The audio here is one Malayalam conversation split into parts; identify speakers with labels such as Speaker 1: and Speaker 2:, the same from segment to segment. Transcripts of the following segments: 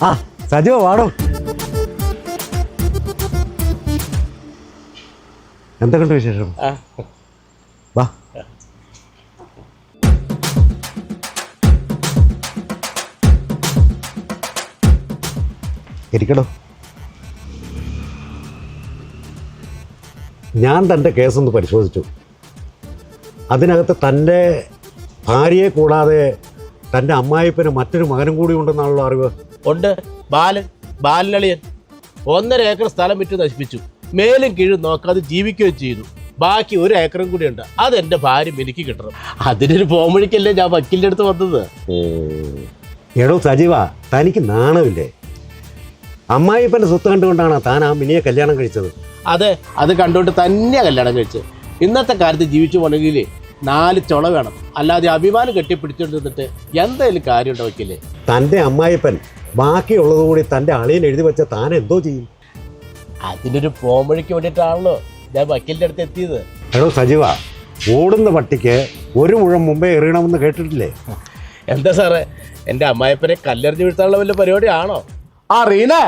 Speaker 1: ആ സജീവ വാടോ. എന്തൊക്കെയുണ്ട് വിശേഷം? വാ. ഇരിക്കടോ. ഞാൻ തൻ്റെ കേസൊന്ന് പരിശോധിച്ചു. അതിനകത്ത് തൻ്റെ ഭാര്യയെ കൂടാതെ തൻ്റെ അമ്മായിപ്പന് മറ്റൊരു മകനും കൂടി ഉണ്ടെന്നാണല്ലോ അറിവ്.
Speaker 2: ഉണ്ട്. ബാലനളിയൻ 1.5 ഏക്കർ സ്ഥലം വിറ്റ് നശിപ്പിച്ചു. മേലും കീഴും നോക്കാതെ ജീവിക്കുകയും ചെയ്തു. ബാക്കി 1 ഏക്കറും കൂടി ഉണ്ട്. അതെൻ്റെ ഭാര്യ എനിക്ക് കിട്ടണം. അതിനൊരു പോംവഴിക്കല്ലേ ഞാൻ വക്കീലിൻ്റെ അടുത്ത് വന്നത്.
Speaker 1: എടോ സജീവ, തനിക്ക് നാണമില്ലേ? അമ്മായിപ്പൻ്റെ സ്വത്ത് കണ്ടുകൊണ്ടാണ് താൻ ആ മിനിയെ കല്യാണം കഴിച്ചത്.
Speaker 2: അതെ, അത് കണ്ടുകൊണ്ട് തന്നെയാണ് കല്യാണം കഴിച്ചത്. ഇന്നത്തെ കാലത്ത് ജീവിച്ചു പോണെങ്കിൽ 4 ചുള വേണം, അല്ലാതെ അഭിമാനം കെട്ടിപ്പിടിച്ചുകൊണ്ടിരുന്നിട്ട് എന്തായാലും കാര്യമുണ്ടോ വയ്ക്കില്ലേ?
Speaker 1: തൻ്റെ അമ്മായിപ്പൻ ബാക്കിയുള്ളതുകൂടി തൻ്റെ അളിയൻ എഴുതി വെച്ച താൻ എന്തോ ചെയ്യും?
Speaker 2: അതിനൊരു പോംവഴിക്ക് വേണ്ടിയിട്ടാണല്ലോ ഞാൻ വക്കീലിൻ്റെ അടുത്ത് എത്തിയത്.
Speaker 1: എടോ സജീവ, ഓടുന്ന പട്ടിക്ക് 1 മുഴം മുമ്പേ എറിയണമെന്ന് കേട്ടിട്ടില്ലേ?
Speaker 2: എന്താ സാറേ, എൻ്റെ അമ്മായിപ്പനെ കല്ലെറിഞ്ഞ് വീഴ്ത്താനുള്ള വല്ല പരിപാടിയാണോ?
Speaker 3: ആ റീനെ,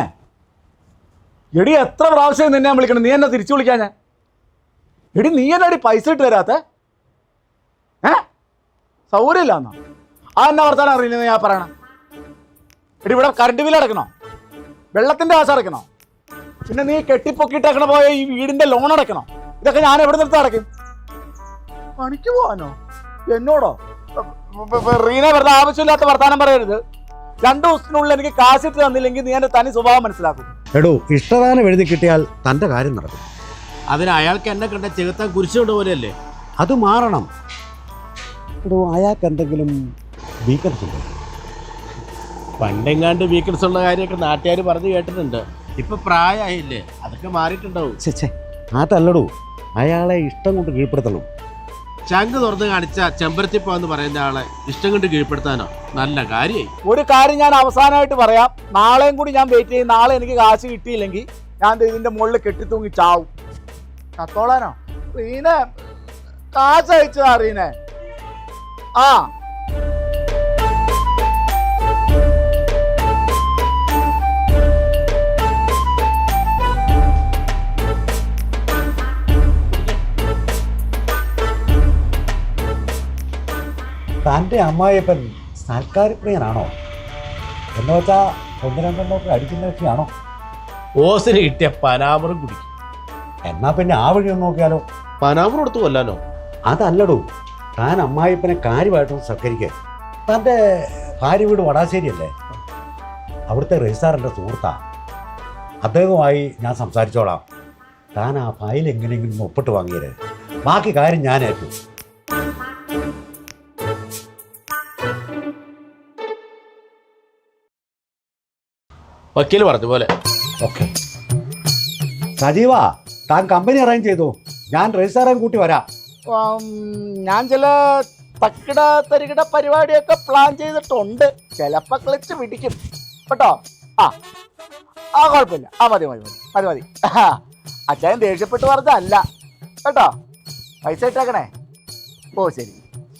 Speaker 3: എടി എത്ര പ്രാവശ്യം നിന്നെ ഞാൻ വിളിക്കണം, നീ എന്നെ തിരിച്ചു വിളിക്കാൻ? ഞാൻ എടി നീ എന്നാടി പൈസ ഇട്ട് തരാത്ത? സൗകര്യമില്ല എന്നാ ആ എന്നാ വർത്താനം അറിയില്ലെന്ന് ഞാൻ പറയണം. എടി ഇവിടെ കറണ്ട് ബില്ല് അടക്കണോ, വെള്ളത്തിന്റെ കാശ് അടക്കണോ, പിന്നെ നീ കെട്ടിപ്പൊക്കിട്ടേക്കണ പോയ ഈ വീടിന്റെ ലോൺ അടക്കണോ? ഇതൊക്കെ ഞാൻ എവിടെ നിർത്തി അടയ്ക്കും? പണിക്ക് പോവാനോ എന്നോടോ? റീനെ വെറുതെ ആവശ്യമില്ലാത്ത വർത്താനം പറയരുത്. 2 ദിവസത്തിനുള്ളിൽ എനിക്ക് കാശിട്ട് തന്നില്ലെങ്കിൽ നീ എൻ്റെ തനി സ്വഭാവം മനസ്സിലാക്കും.
Speaker 1: എടോ, ഇഷ്ടദാനം എഴുതി കിട്ടിയാൽ തൻ്റെ കാര്യം നടക്കും.
Speaker 2: അതിന് അയാൾക്ക് എന്നെ കണ്ട ചെകുത്താൻ കുരിശുകൊണ്ട് പോലെയല്ലേ?
Speaker 1: അത് മാറണം. എടോ, അയാൾക്ക് എന്തെങ്കിലും വീക്കൻസ് ഉണ്ടോ?
Speaker 2: പണ്ടെങ്ങാണ്ട് വീക്കൻസ് ഉള്ള കാര്യമൊക്കെ നാട്ടുകാർ പറഞ്ഞു കേട്ടിട്ടുണ്ട്. ഇപ്പൊ പ്രായമായില്ലേ, അതൊക്കെ മാറിയിട്ടുണ്ടാവും.
Speaker 1: ചേ, അതല്ലടോ, അയാളെ ഇഷ്ടം കൊണ്ട് കീഴ്പ്പെടുത്തണം.
Speaker 2: ചങ്ക് തുറന്ന് കാണിച്ച ചെമ്പരത്തിപ്പോ എന്ന് പറയുന്ന ആളെ ഇഷ്ടം കൊണ്ട് കീഴ്പ്പെടുത്താനോ? നല്ല കാര്യമായി.
Speaker 3: ഒരു കാര്യം ഞാൻ അവസാനമായിട്ട് പറയാം, നാളെയും കൂടി ഞാൻ വെയിറ്റ് ചെയ്യും. നാളെ എനിക്ക് കാശ് കിട്ടിയില്ലെങ്കിൽ ഞാൻ ഇതിന്റെ മുകളിൽ കെട്ടിത്തൂങ്ങി ചാവും. കത്തോളാനോ? റീനെ കാശ് അയച്ചതാ റീനെ. ആ
Speaker 1: തൻ്റെ അമ്മായിപ്പൻ സൽക്കാരപ്രിയനാണോ? എന്ന് വെച്ചാൽ 1-2 അടിക്കുന്നതൊക്കെയാണോ?
Speaker 2: ഓസിന് കിട്ടിയ പനാമറും കുടിക്കും.
Speaker 1: എന്നാ പിന്നെ ആ വഴി ഒന്ന് നോക്കിയാലോ?
Speaker 2: പനാമർ കൊടുത്തു കൊല്ലാനോ?
Speaker 1: അതല്ലടോ, താൻ അമ്മായിപ്പനെ കാര്യമായിട്ടും സൽക്കരിക്കുക. തൻ്റെ ഭാര്യ വീട് വടാശ്ശേരിയല്ലേ? അവിടുത്തെ രജിസ്ട്രാറിൻ്റെ സുഹൃത്താ. അദ്ദേഹവുമായി ഞാൻ സംസാരിച്ചോളാം. താൻ ആ ഫയൽ എങ്ങനെയെങ്കിലും ഒപ്പിട്ട് വാങ്ങിയത്, ബാക്കി കാര്യം ഞാൻ ഏറ്റു.
Speaker 2: വക്കീൽ പറഞ്ഞ പോലെ.
Speaker 1: ഓക്കെ സജീവ, താൻ കമ്പനി അറേഞ്ച് ചെയ്തു, ഞാൻ രജിസ്ട്രാറെ കൂട്ടി വരാം.
Speaker 3: ഞാൻ ചില തക്കിട തരികിട പരിപാടിയൊക്കെ പ്ലാൻ ചെയ്തിട്ടുണ്ട്. ചിലപ്പോൾ ക്ലിച്ച് പിടിക്കും കേട്ടോ. ആ കുഴപ്പമില്ല. മതി. അച്ഛൻ ദേഷ്യപ്പെട്ട് പറഞ്ഞല്ല കേട്ടോ. പൈസ ഇട്ടേക്കണേ. ഓ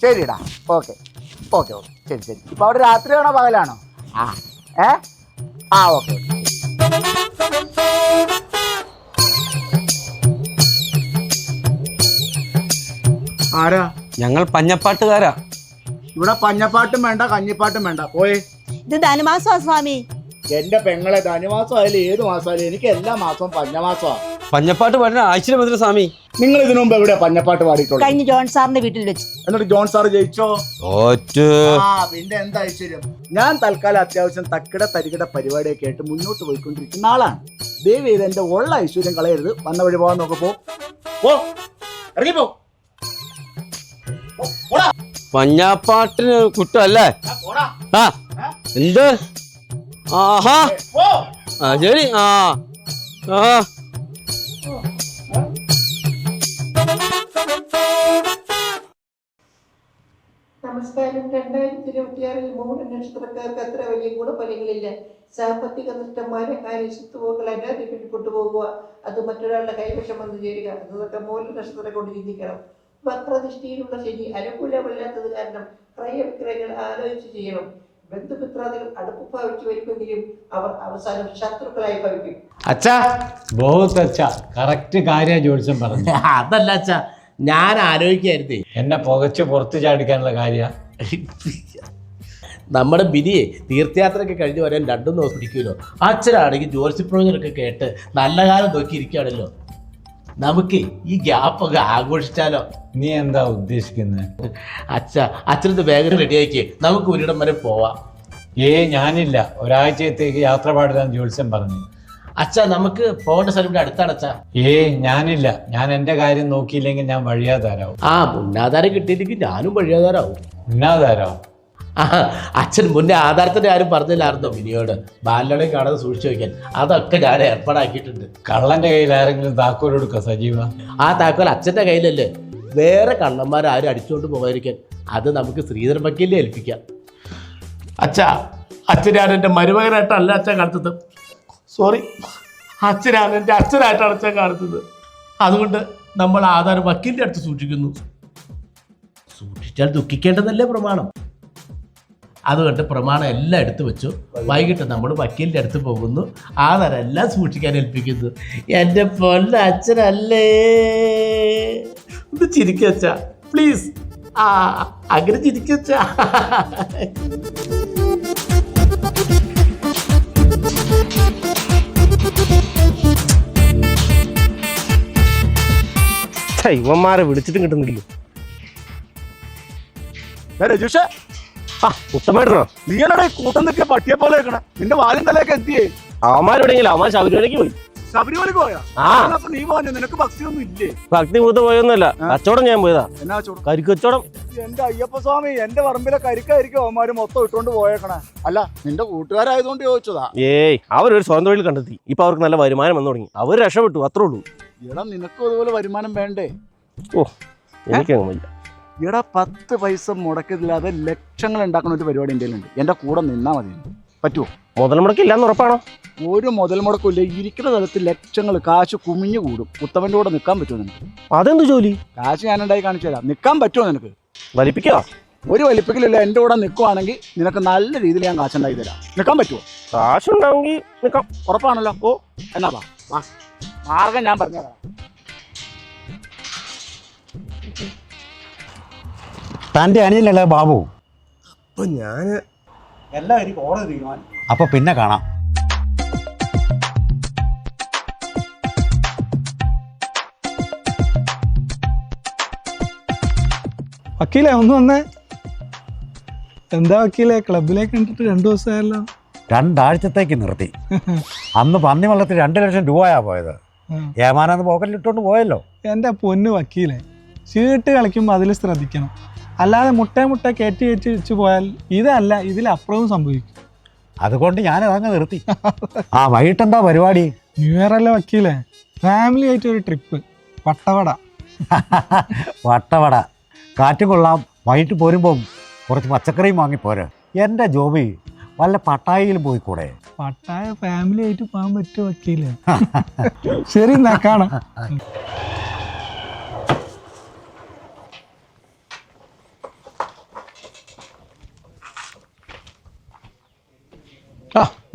Speaker 3: ശരിടാ. ഓക്കെ. ശരി. ഇപ്പൊ അവിടെ രാത്രിയാണോ പകലാണോ? ഓക്കെ. ആരാ?
Speaker 4: ഞങ്ങൾ പഞ്ഞപ്പാട്ടുകാരാ.
Speaker 3: ഇവിടെ പഞ്ഞപ്പാട്ടും വേണ്ട കഞ്ഞിപ്പാട്ടും വേണ്ട. പോയേ.
Speaker 5: ഇത് ധനുമാസമാ സ്വാമി.
Speaker 3: എന്റെ പെങ്ങളെ, ധനുമാസം ആയാലും ഏത് മാസമായാലും എനിക്ക് എല്ലാ മാസവും പഞ്ഞമാസമാണ്.
Speaker 4: പഞ്ഞപ്പാട്ട് പാടുന്ന ആഴ്ചയിൽ മതി സ്വാമി.
Speaker 3: നിങ്ങൾ ഇതിനു മുമ്പ് എവിടെ പഞ്ഞപ്പാട്ട് പാടിയിട്ടുള്ളൂ?
Speaker 5: കഴിഞ്ഞ ജോൺ സാറിന്റെ വീട്ടിൽ വെച്ച്.
Speaker 3: എന്നിട്ട് ജോൺ സാർ ജയിച്ചോ? പിന്നെ എന്താ ഐശ്വര്യം. ഞാൻ തൽക്കാലം അത്യാവശ്യം തക്കിട തരികിട പരിപാടിയൊക്കെ ആയിട്ട് മുന്നോട്ട് പോയിക്കൊണ്ടിരിക്കുന്ന ആളാണ്. ദയവ് ചെയ്ത് എന്റെ ഉള്ള ഐശ്വര്യം കളയരുത്. വന്ന വഴി പോകാൻ നോക്കപ്പോ. ഇറങ്ങിപ്പോ.
Speaker 4: പഞ്ഞാപ്പാട്ടിന് കുട്ടല്ലേ? എന്ത്? ആഹാ, ശരി.
Speaker 6: നമസ്കാരം. 2026 3 നക്ഷത്രക്കാർക്ക് അത്ര വലിയ ഗുണഫലങ്ങളില്ല. സാമ്പത്തിക നഷ്ടന്മാരെ കാര്യശത്രുക്കളെ പിടിക്കൊണ്ടുപോകുക, അത് മറ്റൊരാളുടെ കൈവശം വന്നു ചേരുക എന്നതൊക്കെ മൂല നക്ഷത്രം കൊണ്ട് ചിന്തിക്കണം. വക്രദൃഷ്ടിയിലുള്ള ശനി അനുകൂലമല്ലാത്തത് കാരണം ക്രയവിക്രയങ്ങൾ ആലോചിച്ച് ചെയ്യണം. ബന്ധുമിത്രാദികൾ അടുപ്പ് ഭാവിച്ചു വരുമെങ്കിലും അവർ അവസാനം ശത്രുക്കളായി ഭവിക്കും.
Speaker 2: അച്ഛാ
Speaker 7: ബഹുത്ത് അച്ഛാ, കറക്റ്റ് കാര്യം ജോത്സ്യം പറഞ്ഞു.
Speaker 2: അതല്ല അച്ഛാ, ഞാൻ ആലോചിക്കായിരുന്നേ,
Speaker 7: എന്നെ പുകച്ച് പുറത്ത് ചാടിക്കാനുള്ള കാര്യ.
Speaker 2: നമ്മുടെ ബിനിയെ തീർത്ഥയാത്രയൊക്കെ കഴിഞ്ഞ് വരാൻ 2 ദിവസം പിടിക്കുമല്ലോ. അച്ഛനാണെങ്കിൽ ജ്യോത്സ്യപ്രവചനമൊക്കെ കേട്ട് നല്ല കാലം നോക്കിയിരിക്കുകയാണല്ലോ. നമുക്ക് ഈ ഗ്യാപ്പൊക്കെ ആഘോഷിച്ചാലോ?
Speaker 7: നീ എന്താ ഉദ്ദേശിക്കുന്നത്?
Speaker 2: അച്ഛനത് വേഗം റെഡിയാക്കി നമുക്ക് ഒരിടം വരെ പോവാം.
Speaker 7: ഞാനില്ല, ഒരാഴ്ചത്തേക്ക് യാത്ര പാടില്ലാന്ന് ജോത്സ്യം പറഞ്ഞു.
Speaker 2: അച്ഛാ നമുക്ക് പോകേണ്ട സ്ഥലം ഇവിടെ അടുത്താണ് അച്ഛാ.
Speaker 7: ഞാനില്ല, ഞാൻ എൻ്റെ കാര്യം നോക്കിയില്ലെങ്കിൽ ഞാൻ വഴിയാധാരാവും.
Speaker 2: മുന്നാധാരം കിട്ടിയില്ലെങ്കിൽ ഞാനും വഴിയാധാരാവും.
Speaker 7: മുന്നാധാരാവും?
Speaker 2: അച്ഛൻ മുന്നേ ആധാരത്തിന്റെ ആരും പറഞ്ഞില്ലായിരുന്നോ ബിനിയോട്? ബാലനെ കാണാതെ സൂക്ഷിച്ചു വയ്ക്കാൻ. അതൊക്കെ ഞാൻ ഏർപ്പാടാക്കിയിട്ടുണ്ട്.
Speaker 7: കള്ളന്റെ കയ്യിൽ ആരെങ്കിലും താക്കോൽ കൊടുക്കുക സജീവ?
Speaker 2: ആ താക്കോൽ അച്ഛൻ്റെ കയ്യിലല്ലേ, വേറെ കള്ളന്മാരാരും അടിച്ചുകൊണ്ട് പോകാതിരിക്കാൻ അത് നമുക്ക് ശ്രീധരൻ വക്കീലിനെ ഏൽപ്പിക്കാം. അച്ഛനാണ് എൻ്റെ മരുമകനായിട്ടല്ല അച്ഛൻ കാണുന്നത്. സോറി, അച്ഛനാണ് എൻ്റെ അച്ഛനായിട്ടാണ് അച്ഛൻ കാണുന്നത്. അതുകൊണ്ട് നമ്മൾ ആധാരം വക്കീലിൻ്റെ അടുത്ത് സൂക്ഷിക്കുന്നു. സൂക്ഷിച്ചാൽ ദുഃഖിക്കേണ്ടതല്ലേ പ്രമാണം? അതുകൊണ്ട് പ്രമാണം എല്ലാം എടുത്തു വെച്ചു. വൈകിട്ട് നമ്മൾ വക്കീലിൻ്റെ അടുത്ത് പോകുന്നു, ആധാരം എല്ലാം സൂക്ഷിക്കാൻ ഏൽപ്പിക്കുന്നു. എൻ്റെ പൊന്ന അച്ഛനല്ലേ. ഒന്ന് ചിരിക്കച്ചാ പ്ലീസ്. അങ്ങനെ ചിരിക്കച്ചാ. ഇവന്മാരെ വിളിച്ചിട്ടും കിട്ടുന്നില്ല.
Speaker 3: രജീഷേ,
Speaker 2: ഉത്തമായിട്ടോ
Speaker 3: നീയാണോ കൂട്ടം നിൽക്കിയ പട്ടിയെ പോലെ വെക്കണേ? നിന്റെ വാലും തലയൊക്കെ എത്തിയേ.
Speaker 2: അവന്മാരോടെങ്കിലും അവന്മാർ ശബരിമലയ്ക്ക് പോയി.
Speaker 3: ശബരിമലക്ക് പോയാ? അപ്പൊ നീ പോഞ്ഞു, നിനക്ക് ഭക്തിയൊന്നും ഇല്ലേ?
Speaker 2: ഭക്തി പൂത്ത് പോയൊന്നുമല്ല, കച്ചവടം ഞാൻ പോയതാ.
Speaker 3: എന്നാ കച്ചവടം?
Speaker 2: കരിക്കച്ചവടം.
Speaker 3: എന്റെ അയ്യപ്പ സ്വാമി, എന്റെ പറമ്പിലെ കരിക്കായിരിക്കും അവന്മാര് മൊത്തം ഇട്ടോണ്ട് പോയേക്കണേ. അല്ല, നിന്റെ കൂട്ടുകാരായതുകൊണ്ട് ചോദിച്ചതാ.
Speaker 2: അവരൊരു സ്വന്തം തൊഴിൽ കണ്ടെത്തി. ഇപ്പൊ അവർക്ക് നല്ല വരുമാനം വന്നു തുടങ്ങി. അവർ രക്ഷപ്പെട്ടു, അത്രേ ഉള്ളൂ.
Speaker 3: എടാ, നിനക്കും അതുപോലെ വരുമാനം വേണ്ടേ?
Speaker 2: എനിക്കങ്ങ് വയ്യ.
Speaker 3: എടാ, 10 പൈസ മുടക്കില്ലാതെ ലക്ഷങ്ങൾ ഉണ്ടാക്കുന്ന ഒരു പരിപാടി എൻ്റെ ഉണ്ട്. എൻ്റെ കൂടെ നിന്നാ മതി. പറ്റുമോ?
Speaker 2: മുതൽ മുടക്കില്ലാന്ന് ഉറപ്പാണോ?
Speaker 3: ഒരു മുതൽ മുടക്കില്ല. ഇരിക്കുന്ന തലത്തിൽ ലക്ഷങ്ങൾ കാശ് കുമിഞ്ഞു കൂടും. ഉത്തമൻ്റെ കൂടെ നിൽക്കാൻ പറ്റുമോ നിനക്ക്?
Speaker 2: അതെന്ത് ജോലി?
Speaker 3: കാശ് ഞാൻ ഉണ്ടായി കാണിച്ചു തരാം. നിൽക്കാൻ പറ്റുമോ നിനക്ക്?
Speaker 2: വലിപ്പിക്കോ?
Speaker 3: ഒരു വലിപ്പിക്കലില്ല. എൻ്റെ കൂടെ നിൽക്കുവാണെങ്കിൽ നിനക്ക് നല്ല രീതിയിൽ ഞാൻ കാശുണ്ടാക്കി തരാം. നിൽക്കാൻ പറ്റുമോ?
Speaker 2: കാശുണ്ടാവുമെങ്കിൽ നിൽക്കാം.
Speaker 3: ഉറപ്പാണല്ലോ? എന്നാ മാർഗം ഞാൻ പറഞ്ഞുതരാം.
Speaker 1: തൻ്റെ അനിയനല്ലേ ബാബു?
Speaker 2: അപ്പൊ ഞാൻ
Speaker 3: എല്ലാവരും കോടതി തീരുമാനം.
Speaker 1: അപ്പൊ പിന്നെ കാണാം.
Speaker 8: വക്കീലേ, ഒന്ന് വന്നേ. എന്താ വക്കീലേ, ക്ലബിലേക്ക് കണ്ടിട്ട് 2 ദിവസമായല്ലോ.
Speaker 1: 2 ആഴ്ചത്തേക്ക് നിർത്തി. അന്ന് പന്നിവെള്ളത്തിൽ 2 ലക്ഷം രൂപയാ പോയത്. ഏമാനന്ന് പോക്കറ്റിലിട്ടോണ്ട് പോയല്ലോ.
Speaker 8: എൻ്റെ പൊന്ന് വക്കീലേ, ചീട്ട് കളിക്കുമ്പോൾ അതിൽ ശ്രദ്ധിക്കണം. അല്ലാതെ മുട്ട കയറ്റി വെച്ച് പോയാൽ ഇതല്ല, ഇതിലപ്പുറവും സംഭവിക്കും.
Speaker 1: അതുകൊണ്ട് ഞാനതങ്ങ് നിർത്തി. വൈകിട്ടെന്താ പരിപാടി?
Speaker 8: ന്യൂ ഇയർ അല്ലേ വക്കീലേ, ഫാമിലി ആയിട്ട് ഒരു ട്രിപ്പ്. വട്ടവട.
Speaker 1: വട്ടവട കാറ്റും കൊള്ളാം. വൈകിട്ട് പോരുമ്പം കുറച്ച് പച്ചക്കറിയും വാങ്ങിപ്പോരെ. എൻ്റെ ജോബി വല്ല പട്ടായയിലും പോയിക്കൂടെ?
Speaker 8: പട്ടായ ഫാമിലി ആയിട്ട് പോകാൻ പറ്റുമോ വക്കീലേ? ശരി, എന്നാ കാണാം.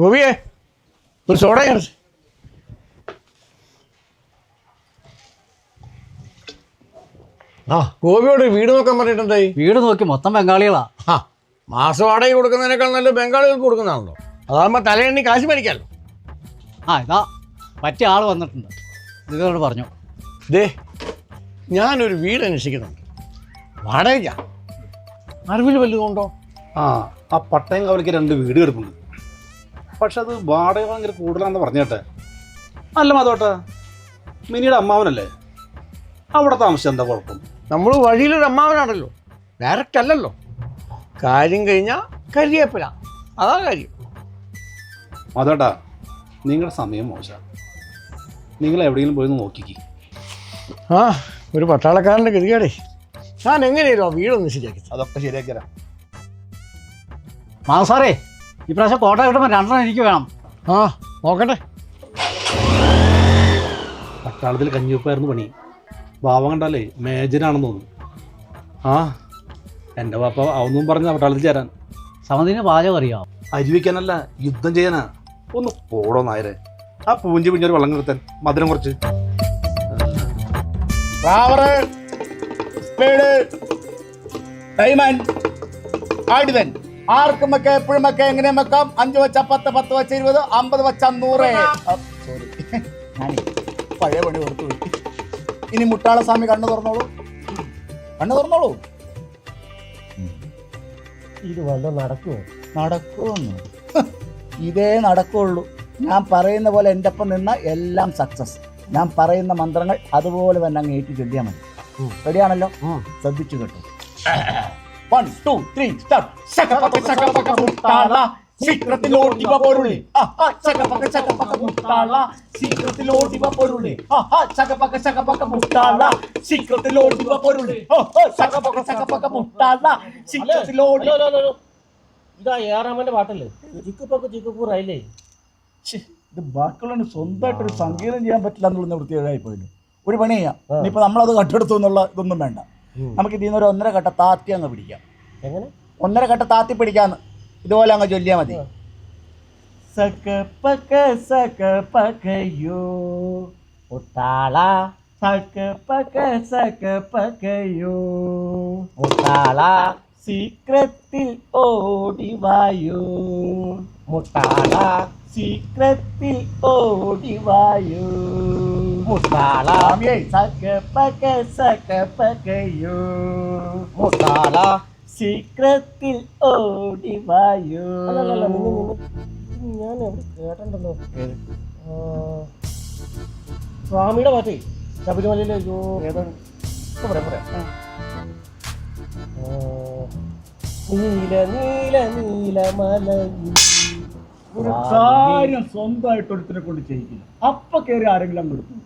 Speaker 3: ഗോപിയെ, ഒരു സോഡ കാണിച്ചു.
Speaker 9: ഗോപിയോട് വീട് നോക്കാൻ പറഞ്ഞിട്ടുണ്ടായി.
Speaker 10: വീട് നോക്കി മൊത്തം ബംഗാളികളാ.
Speaker 9: മാസം വാടക കൊടുക്കുന്നതിനേക്കാൾ നല്ല ബംഗാളികൾക്ക് കൊടുക്കുന്നതാണല്ലോ. അതാകുമ്പോൾ തലയെണ്ണി കാശ് മേടിക്കാമല്ലോ.
Speaker 10: ഇതാ പറ്റിയ ആൾ വന്നിട്ടുണ്ട്. നിങ്ങളോട് പറഞ്ഞു.
Speaker 9: ഞാനൊരു വീട് അന്വേഷിക്കുന്നുണ്ട്. വാടകയ്ക്കാ. അറിവിൽ വല്ലതുകൊണ്ടോ?
Speaker 11: ആ പട്ടയം കവലിക്ക് 2 വീട് കിടപ്പുണ്ട്. പക്ഷെ അത് വാടക ഭയങ്കര കൂടുതലാണെന്ന് പറഞ്ഞേട്ടെ. അല്ല മാധവട്ടാ, മിനിയുടെ അമ്മാവനല്ലേ അവിടെ താമസിച്ച എന്താ കുഴപ്പം?
Speaker 9: നമ്മൾ വഴിയിലൊരു അമ്മാവനാണല്ലോ, ഡയറക്റ്റ് അല്ലല്ലോ. കാര്യം കഴിഞ്ഞാൽ കരിയേപ്പില, അതാ കാര്യം.
Speaker 11: മാധവട്ടാ, നിങ്ങളുടെ സമയം മോശമാണ്. നിങ്ങൾ എവിടെയെങ്കിലും പോയി നോക്കിക്ക്.
Speaker 9: ഒരു പട്ടാളക്കാരൻ്റെ ഗതികേടേ. ഞാൻ എങ്ങനെയായിരുന്നു ആ വീടൊന്ന് ശരിയാക്കി?
Speaker 11: അതൊക്കെ ശരിയാക്കി തരാം.
Speaker 10: സാറേ, ഇപ്രാവശ്യം കോട്ട കിട്ടുമ്പോൾ 2 എനിക്ക് വേണം.
Speaker 9: നോക്കട്ടെ.
Speaker 11: പട്ടാളത്തിൽ കഞ്ഞിവെപ്പായിരുന്നു പണി. ഭാവം കണ്ടാലേ മേജറാണെന്ന് തോന്നുന്നു. എൻ്റെ പാപ്പ അവന്നും പറഞ്ഞ പട്ടാളത്തിൽ ചേരാൻ.
Speaker 10: സമതിന് പാചകം അറിയാം.
Speaker 11: അരി വെക്കാനല്ല, യുദ്ധം ചെയ്യാനാ. ഒന്ന് പോടോ നായരെ. ആ പൂഞ്ചി പിഞ്ഞൊരു വെള്ളം നിർത്താൻ, മധുരം കുറച്ച്.
Speaker 3: ആർക്കും വെക്കാം, എപ്പോഴും വെക്കാം, എങ്ങനെയും വെക്കാം. 5 വെച്ച 10, 10 വെച്ച 20, 50 വെച്ച 100. സോറി, ഞാനേ പഴയ പണി ഓർത്തു പോയി. ഇനി മുട്ടാള സ്വാമി കണ്ണു തുറന്നോളൂ, കണ്ണു തുറന്നോളൂ.
Speaker 2: ഇത് വല്ല നടക്കുമോ?
Speaker 3: നടക്കുമെന്ന് ഇതേ നടക്കുള്ളൂ. ഞാൻ പറയുന്ന പോലെ എൻ്റെ ഒപ്പം നിന്ന എല്ലാം സക്സസ്. ഞാൻ പറയുന്ന മന്ത്രങ്ങൾ അതുപോലെ തന്നെ അങ്ങ് ഏറ്റു ചൊല്ലിയാൽ മതി. റെഡിയാണല്ലോ? ശ്രദ്ധിച്ചു കേട്ടോ. 1 2 3 സ്റ്റാർട്ട്. ശകപക ശകപക മുട്ടാള ശീഘ്രത്തിലോടിവ പൊരുളി. ശകപക ശകപക മുട്ടാള ശീഘ്രത്തിലോടിവ പൊരുളി. ശകപക ശകപക മുട്ടാള ശീഘ്രത്തിലോടിവ പൊരുളി. ശകപക ശകപക മുട്ടാള ശീഘ്രത്തിലോടി.
Speaker 2: ഇതാ ഏറാമന്റെ പാട്ടല്ലേ? ചിക്കുപ്പൊക്കെ ചിക്കുപ്പൂറായില്ലേ?
Speaker 3: ഇത് ബാക്കിയുള്ള സ്വന്തമായിട്ടൊരു സംഗീതം ചെയ്യാൻ പറ്റില്ല എന്നുള്ള വൃത്തികേടായി പോയില്ല. ഒരു പണി ചെയ്യാം. ഇനിയിപ്പോൾ നമ്മളത് കട്ടെടുത്തു എന്നുള്ള ഇതൊന്നും വേണ്ട. നമുക്ക് ഇതിൽ നിന്ന് ഒരു 1.5 കട്ട താത്തി അങ്ങ് പിടിക്കാം.
Speaker 2: എങ്ങനെ?
Speaker 3: 1.5 കട്ട താത്തി പിടിക്കാന്ന് ഇതുപോലെ അങ്ങ് ചൊല്ലിയാൽ മതി. സകപക സകപകയോ മുട്ടാള സകപക സകപകയോ മുട്ടാള ശീഘ്രത്തിൽ ഓടിവായോ മുട്ടാള ശീഘ്രത്തിൽ ഓടിവായോ മുട്ടാള സകപക സകപകയോ മുട്ടാള ശീഘ്രത്തിൽ ഓടിവായോ.
Speaker 2: ഞാൻ എവിടെ കേട്ടണ്ടല്ലോ സ്വാമിയുടെ പാട്ടേ ശബരിമലയിലെ. നീല നീല നീലമല.
Speaker 3: ഒരു കാര്യം സ്വന്തമായിട്ട് ഒരുത്തിനെ കൊണ്ട് ചെയ്യിക്കില്ല. അപ്പൊ കയറി ആരെങ്കിലും കൊടുക്കും.